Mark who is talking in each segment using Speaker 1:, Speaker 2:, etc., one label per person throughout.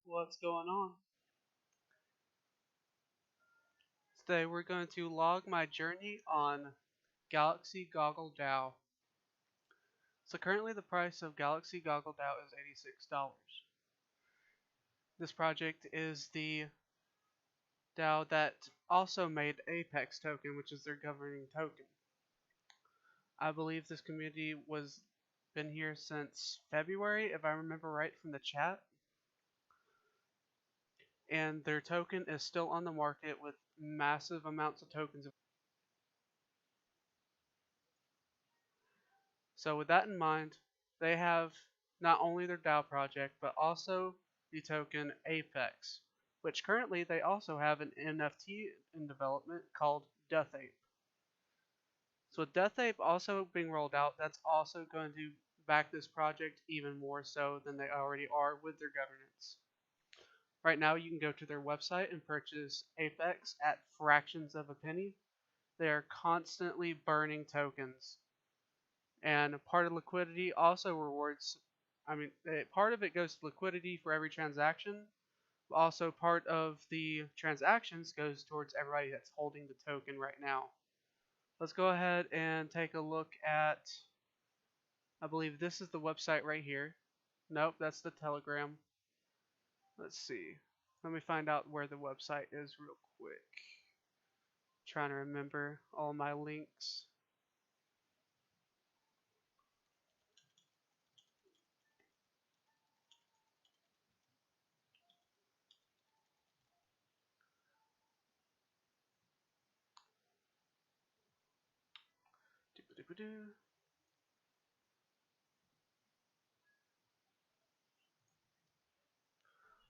Speaker 1: what's going on? Today we're going to log my journey on Galaxy Goggle DAO. So currently the price of Galaxy Goggle DAO is $86. This project is the DAO that also made Apex token, which is their governing token. I believe this community was been here since February, if I remember right from the chat. And their token is still on the market with massive amounts of tokens. So with that in mind, they have not only their DAO project, but also the token Apex, which currently they also have an NFT in development called Death Ape. So with Death Ape also being rolled out, that's also going to back this project even more so than they already are with their governance. Right now you can go to their website and purchase Apex at fractions of a penny. They are constantly burning tokens. And part of liquidity also rewards, part of it goes to liquidity for every transaction, but also part of the transactions goes towards everybody that's holding the token right now. Let's go ahead and take a look at, I believe this is the website right here. Nope, that's the Telegram. Let's see. Let me find out where the website is real quick. Trying to remember all my links.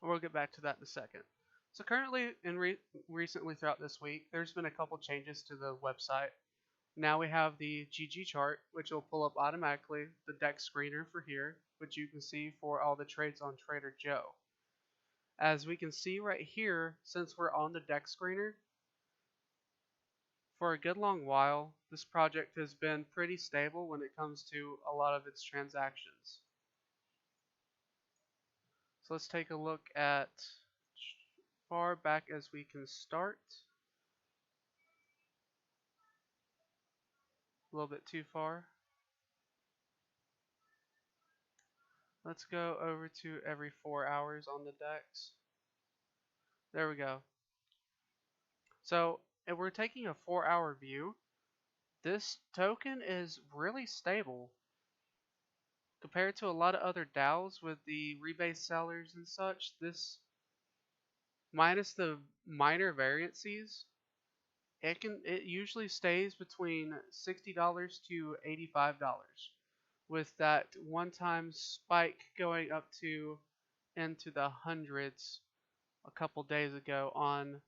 Speaker 1: We'll get back to that in a second. So currently, recently throughout this week, there's been a couple changes to the website. Now we have the GG chart, which will pull up automatically, the deck screener for here, which you can see for all the trades on Trader Joe. As we can see right here, since we're on the deck screener, for a good long while, this project has been pretty stable when it comes to a lot of its transactions. So let's take a look at far back as we can start. A little bit too far. Let's go over to every 4 hours on the DEX. There we go. So if we're taking a 4-hour view, this token is really stable compared to a lot of other DAOs with the rebase sellers and such. This, minus the minor variances, it usually stays between $60 to $85, with that one-time spike going up to into the hundreds a couple days ago on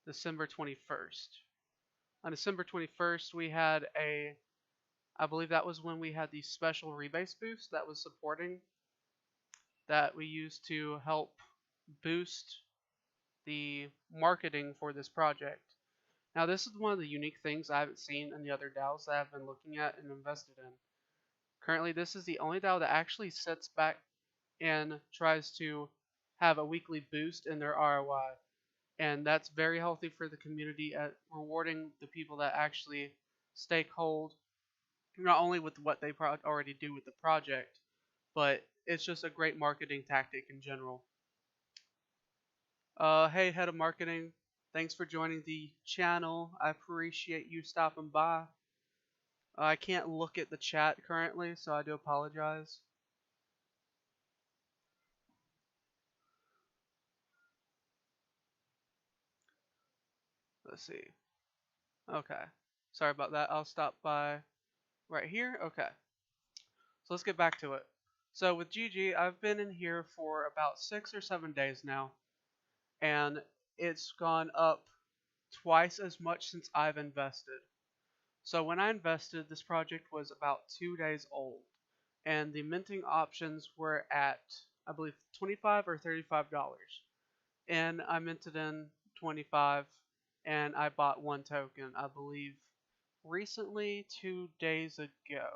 Speaker 1: December 21st. On December 21st, we had I believe that was when we had the special rebase boost that was supporting, that we used to help boost the marketing for this project. Now, this is one of the unique things I haven't seen in the other DAOs that I've been looking at and invested in. Currently, this is the only DAO that actually sits back and tries to have a weekly boost in their ROI. And that's very healthy for the community at rewarding the people that actually stakehold, not only with what they already do with the project, but it's just a great marketing tactic in general. Hey, head of marketing, thanks for joining the channel. I appreciate you stopping by. I can't look at the chat currently, so I do apologize. Let's see. Okay. Sorry about that. I'll stop by right here. Okay. So let's get back to it. So with GG, I've been in here for about 6 or 7 days now, and it's gone up twice as much since I've invested. So when I invested, this project was about 2 days old, and the minting options were at, I believe, $25 or $35. And I minted in 25, and I bought one token, I believe, recently, 2 days ago.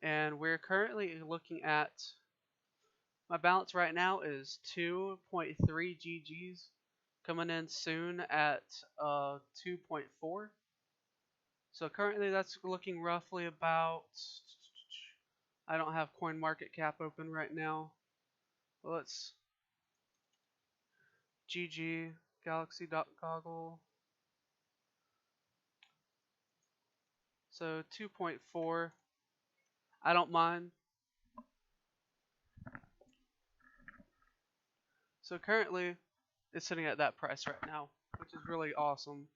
Speaker 1: And we're currently looking at, My balance right now is 2.3 GGs, coming in soon at 2.4. So currently that's looking roughly about, I don't have coin market cap open right now. Let's GG Galaxy.goggle. So 2.4. I don't mind. So currently it's sitting at that price right now, which is really awesome.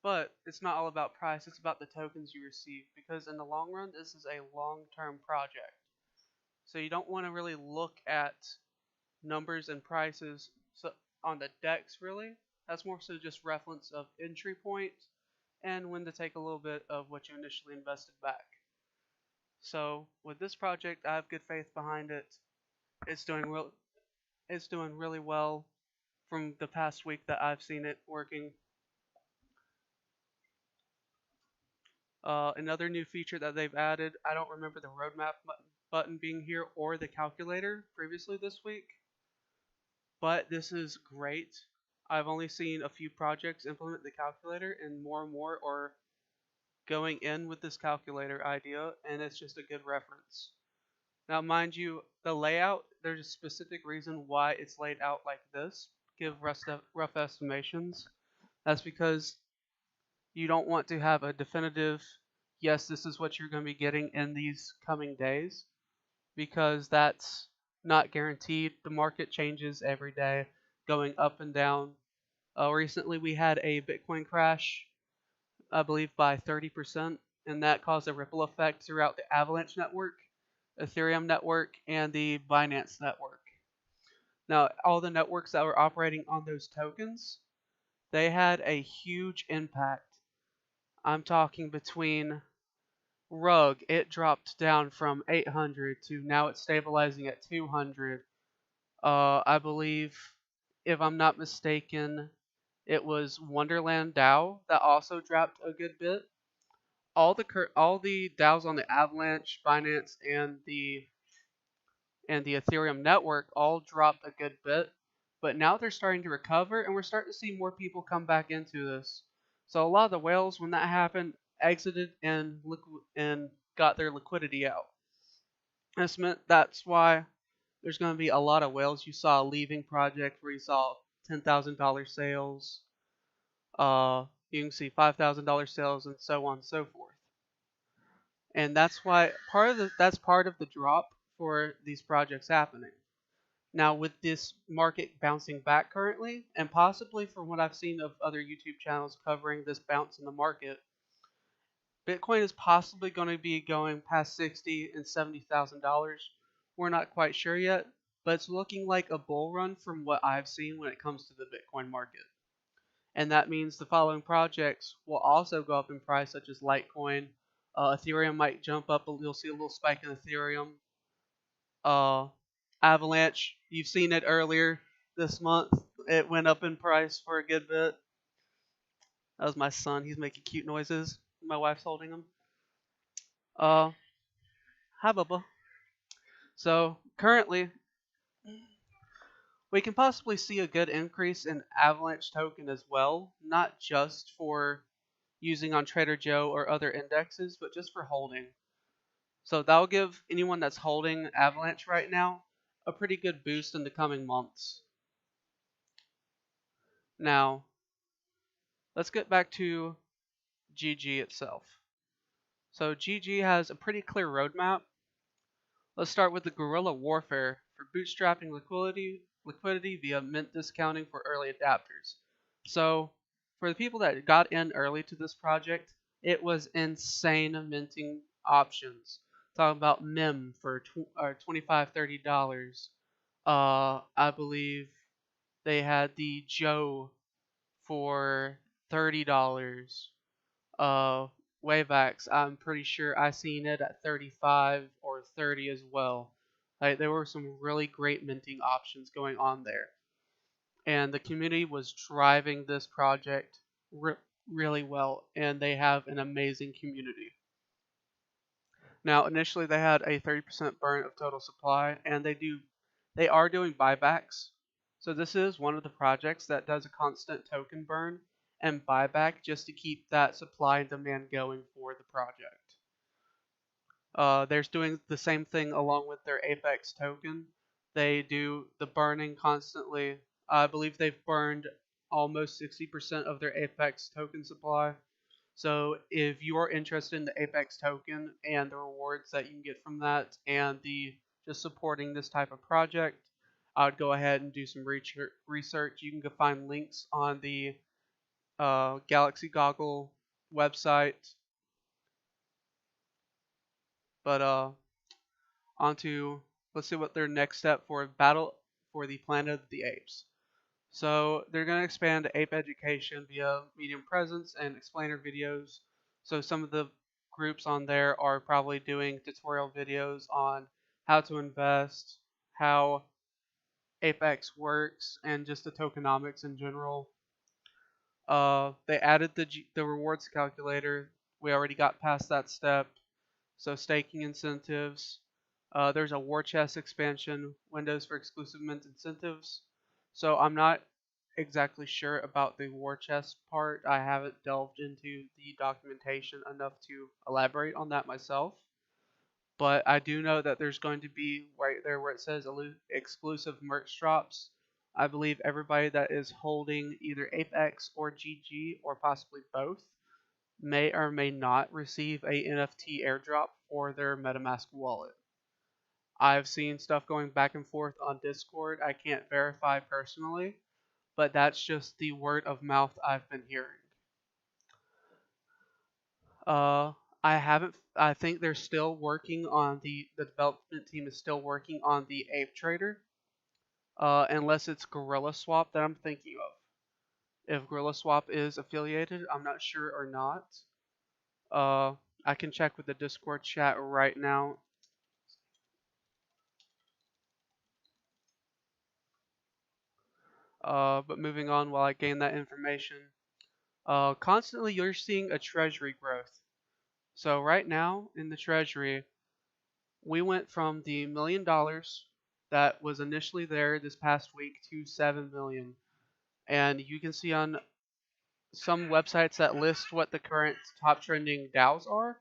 Speaker 1: But it's not all about price, it's about the tokens you receive, because in the long run this is a long-term project. So you don't want to really look at numbers and prices on the DEX really. That's more so just reference of entry point and when to take a little bit of what you initially invested back. So with this project, I have good faith behind it. It's doing really well from the past week that I've seen it working. Another new feature that they've added, I don't remember the roadmap button being here or the calculator previously this week, but this is great. I've only seen a few projects implement the calculator, and more are going in with this calculator idea, and it's just a good reference. Now, mind you, the layout, there's a specific reason why it's laid out like this. Give rough estimations. That's because you don't want to have a definitive, yes, this is what you're going to be getting in these coming days, because that's not guaranteed. The market changes every day, going up and down. Recently, we had a Bitcoin crash, I believe, by 30%, and that caused a ripple effect throughout the Avalanche network, Ethereum network, and the Binance network. Now, all the networks that were operating on those tokens, they had a huge impact. I'm talking between Rug, it dropped down from 800 to now it's stabilizing at 200. I believe, if I'm not mistaken, it was Wonderland DAO that also dropped a good bit. All the DAOs on the Avalanche, Binance, and the Ethereum network all dropped a good bit, but now they're starting to recover, and we're starting to see more people come back into this. So a lot of the whales, when that happened, exited and got their liquidity out. That's why there's going to be a lot of whales you saw leaving projects where you saw $10,000 sales. You can see $5,000 sales and so on and so forth. And that's why that's part of the drop for these projects happening. Now, with this market bouncing back currently, and possibly from what I've seen of other YouTube channels covering this bounce in the market, Bitcoin is possibly going to be going past $60,000 and $70,000. We're not quite sure yet, but it's looking like a bull run from what I've seen when it comes to the Bitcoin market. And that means the following projects will also go up in price, such as Litecoin. Ethereum might jump up. You'll see a little spike in Ethereum. Avalanche, you've seen it earlier this month. It went up in price for a good bit. That was my son. He's making cute noises. My wife's holding him. Hi, Bubba. So currently, we can possibly see a good increase in Avalanche token as well, not just for using on Trader Joe or other indexes, but just for holding. So that'll give anyone that's holding Avalanche right now a pretty good boost in the coming months. Now, let's get back to GG itself. So GG has a pretty clear roadmap. Let's start with the guerrilla warfare for bootstrapping liquidity via mint discounting for early adapters. So for the people that got in early to this project, it was insane minting options. Talking about MIM for $25, $30. I believe they had the Joe for $30. Wavex, I'm pretty sure I seen it at 35 or 30 as well. Like, there were some really great minting options going on there, and the community was driving this project really well, and they have an amazing community. Now, initially they had a 30% burn of total supply, and they are doing buybacks. So this is one of the projects that does a constant token burn and buyback just to keep that supply and demand going for the project. They're doing the same thing along with their Apex token. They do the burning constantly. I believe they've burned almost 60% of their Apex token supply. So if you are interested in the Apex token and the rewards that you can get from that and the just supporting this type of project, I would go ahead and do some research. You can go find links on the Galaxy Goggle website. But onto let's see what their next step for battle for the Planet of the Apes. So they're going to expand ape education via medium presence and explainer videos. So some of the groups on there are probably doing tutorial videos on how to invest, how Apex works, and just the tokenomics in general. They added the rewards calculator. We already got past that step. So staking incentives. There's a war chest expansion, windows for exclusive mint incentives. So I'm not exactly sure about the war chest part. I haven't delved into the documentation enough to elaborate on that myself. But I do know that there's going to be right there where it says exclusive merch drops. I believe everybody that is holding either Apex or GG or possibly both may or may not receive a NFT airdrop for their MetaMask wallet. I've seen stuff going back and forth on Discord. I can't verify personally, but that's just the word of mouth I've been hearing. Uh, I haven't. I think they're still working on the development team is still working on the Ape Trader. Unless it's Gorilla Swap that I'm thinking of. If Gorilla Swap is affiliated, I'm not sure or not. I can check with the Discord chat right now. But moving on while I gain that information. Constantly you're seeing a treasury growth. So right now in the treasury, we went from the $1 million that was initially there this past week to 7 million. And you can see on some websites that list what the current top trending DAOs are,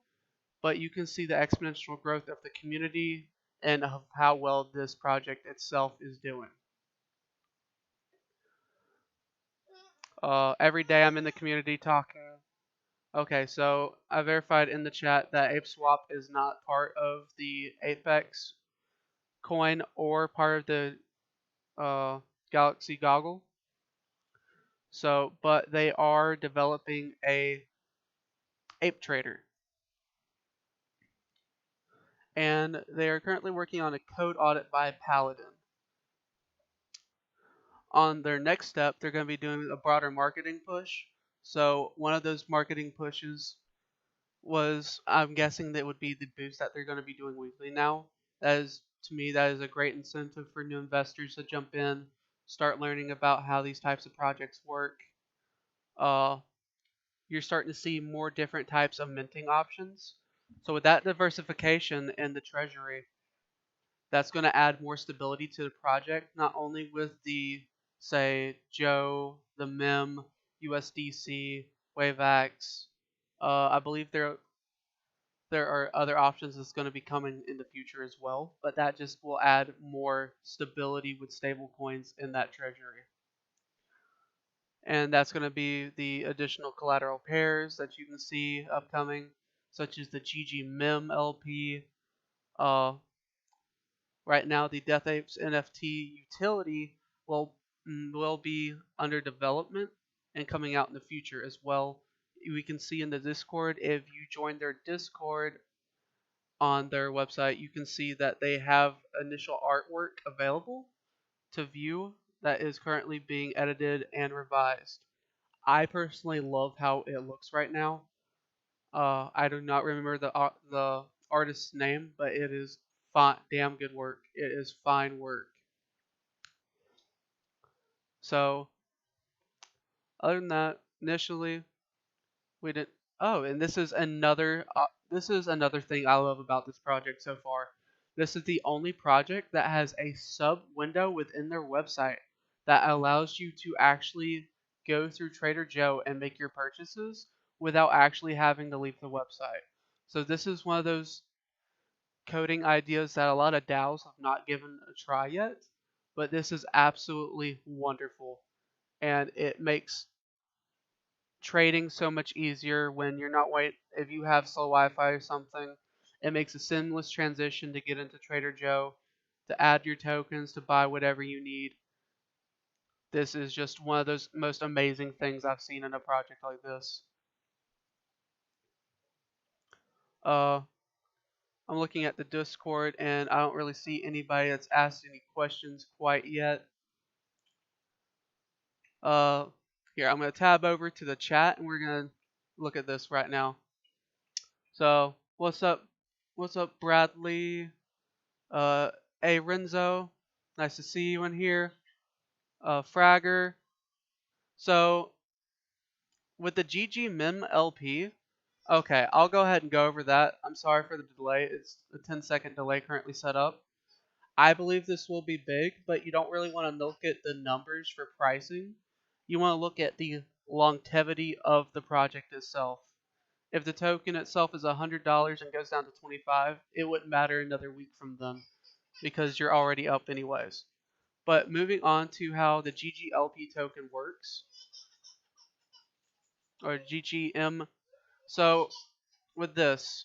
Speaker 1: but you can see the exponential growth of the community and of how well this project itself is doing. Every day I'm in the community talking. Okay, so I verified in the chat that ApeSwap is not part of the Apex coin or part of the Galaxy Goggle. So, but they are developing a Ape Trader. And they are currently working on a code audit by Paladin. On their next step, they're going to be doing a broader marketing push. So one of those marketing pushes was, I'm guessing that would be the boost that they're going to be doing weekly now. That is, to me, that is a great incentive for new investors to jump in, start learning about how these types of projects work. You're starting to see more different types of minting options. So with that diversification in the treasury, that's going to add more stability to the project, not only with the, say, Joe, the MEM, USDC, WaveX. I believe there are other options that's going to be coming in the future as well, but that just will add more stability with stable coins in that treasury. And that's going to be the additional collateral pairs that you can see upcoming, such as the GG MEM LP. Right now, the Death Apes NFT utility will be under development and coming out in the future as well. We can see in the Discord, if you join their Discord on their website, you can see that they have initial artwork available to view that is currently being edited and revised. I personally love how it looks right now. I do not remember the artist's name, but it is damn good work. It is fine work. So, other than that, initially we didn't. Oh, and this is another. this is another thing I love about this project so far. This is the only project that has a sub window within their website that allows you to actually go through Trader Joe and make your purchases without actually having to leave the website. So this is one of those coding ideas that a lot of DAOs have not given a try yet, but this is absolutely wonderful, and it makes trading so much easier when you're not wait if you have slow Wi-Fi or something. It makes a seamless transition to get into Trader Joe, to add your tokens, to buy whatever you need. This is just one of those most amazing things I've seen in a project like this. I'm looking at the Discord and I don't really see anybody that's asked any questions quite yet. Here, I'm going to tab over to the chat and we're going to look at this right now. So, what's up? What's up, Bradley? Hey, Renzo. Nice to see you in here. Fragger. So, with the GG Mem LP, okay, I'll go ahead and go over that. I'm sorry for the delay. It's a 10-second delay currently set up. I believe this will be big, but you don't really want to look at the numbers for pricing. You want to look at the longevity of the project itself. If the token itself is $100 and goes down to 25, it wouldn't matter another week from then because you're already up anyways. But moving on to how the GGLP token works, or GGM. So with this,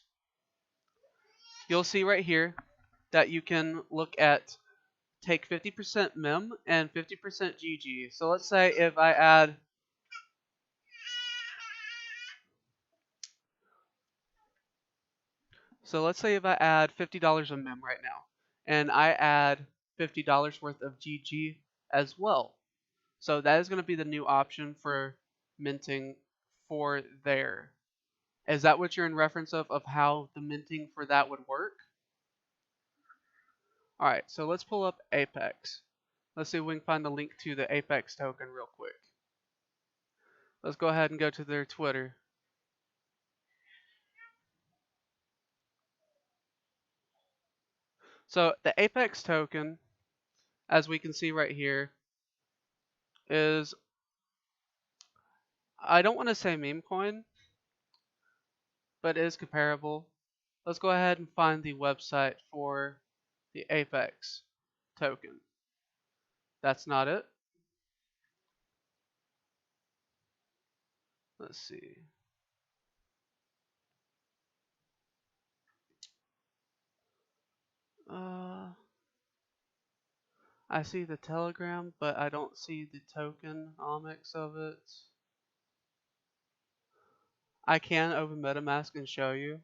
Speaker 1: you'll see right here that you can look at take 50% MEM and 50% GG. So let's say if I add $50 of MEM right now, and I add $50 worth of GG as well. So that is going to be the new option for minting for there. Is that what you're in reference of how the minting for that would work? Alright, so let's pull up Apex. Let's see if we can find the link to the Apex token real quick. Let's go ahead and go to their Twitter. So the Apex token, as we can see right here, is, I don't want to say meme coin, but it is comparable. Let's go ahead and find the website for the Apex token. That's not it. Let's see. I see the Telegram, but I don't see the tokenomics of it. I can open MetaMask and show you.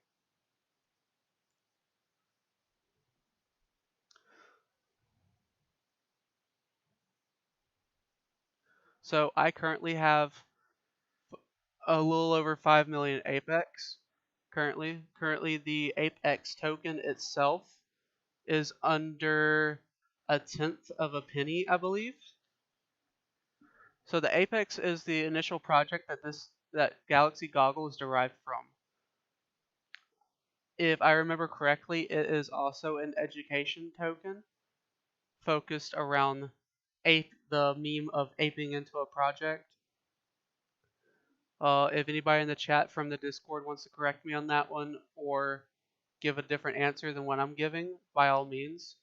Speaker 1: So I currently have a little over 5 million Apex. Currently the Apex token itself is under a tenth of a penny, I believe. So the Apex is the initial project that Galaxy Goggle is derived from. If I remember correctly, it is also an education token focused around the meme of aping into a project. If anybody in the chat from the Discord wants to correct me on that one or give a different answer than what I'm giving, by all means.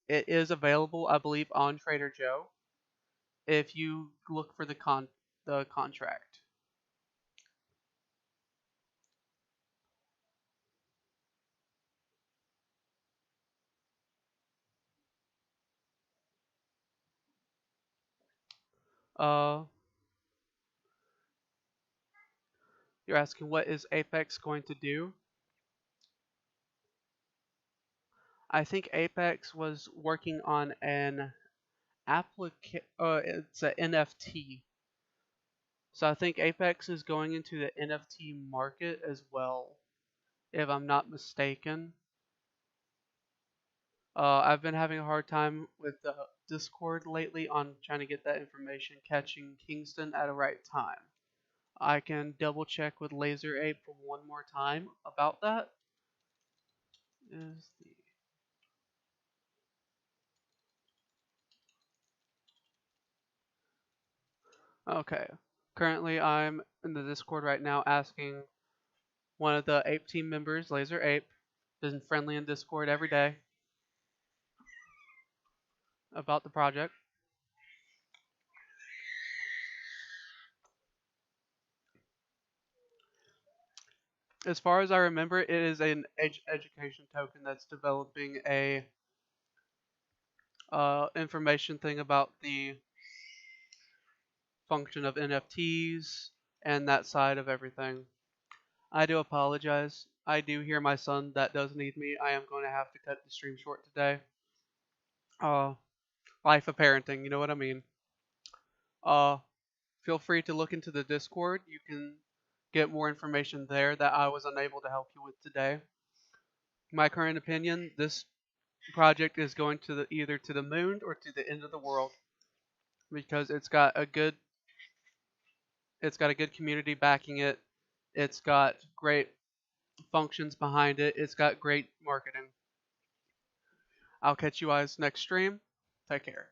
Speaker 1: It is available, I believe, on Trader Joe if you look for the contract. You're asking what is Apex going to do? I think Apex was working on an it's an NFT. So I think Apex is going into the NFT market as well, if I'm not mistaken. I've been having a hard time with the Discord lately on trying to get that information, catching Kingston at a right time. I can double check with Laser Ape for one more time about that. Is okay. Currently, I'm in the Discord right now asking one of the Ape team members, Laser Ape, been friendly in Discord every day, about the project. As far as I remember, it is an education token that's developing a information thing about the function of NFTs and that side of everything. I do apologize. I do hear my son that does need me. I am going to have to cut the stream short today. Uh, life of parenting, you know what I mean. Uh, feel free to look into the Discord. You can get more information there that I was unable to help you with today. My current opinion, this project is going to either to the moon or to the end of the world because it's got a good community backing it. It's got great functions behind it. It's got great marketing. I'll catch you guys next stream. Take care.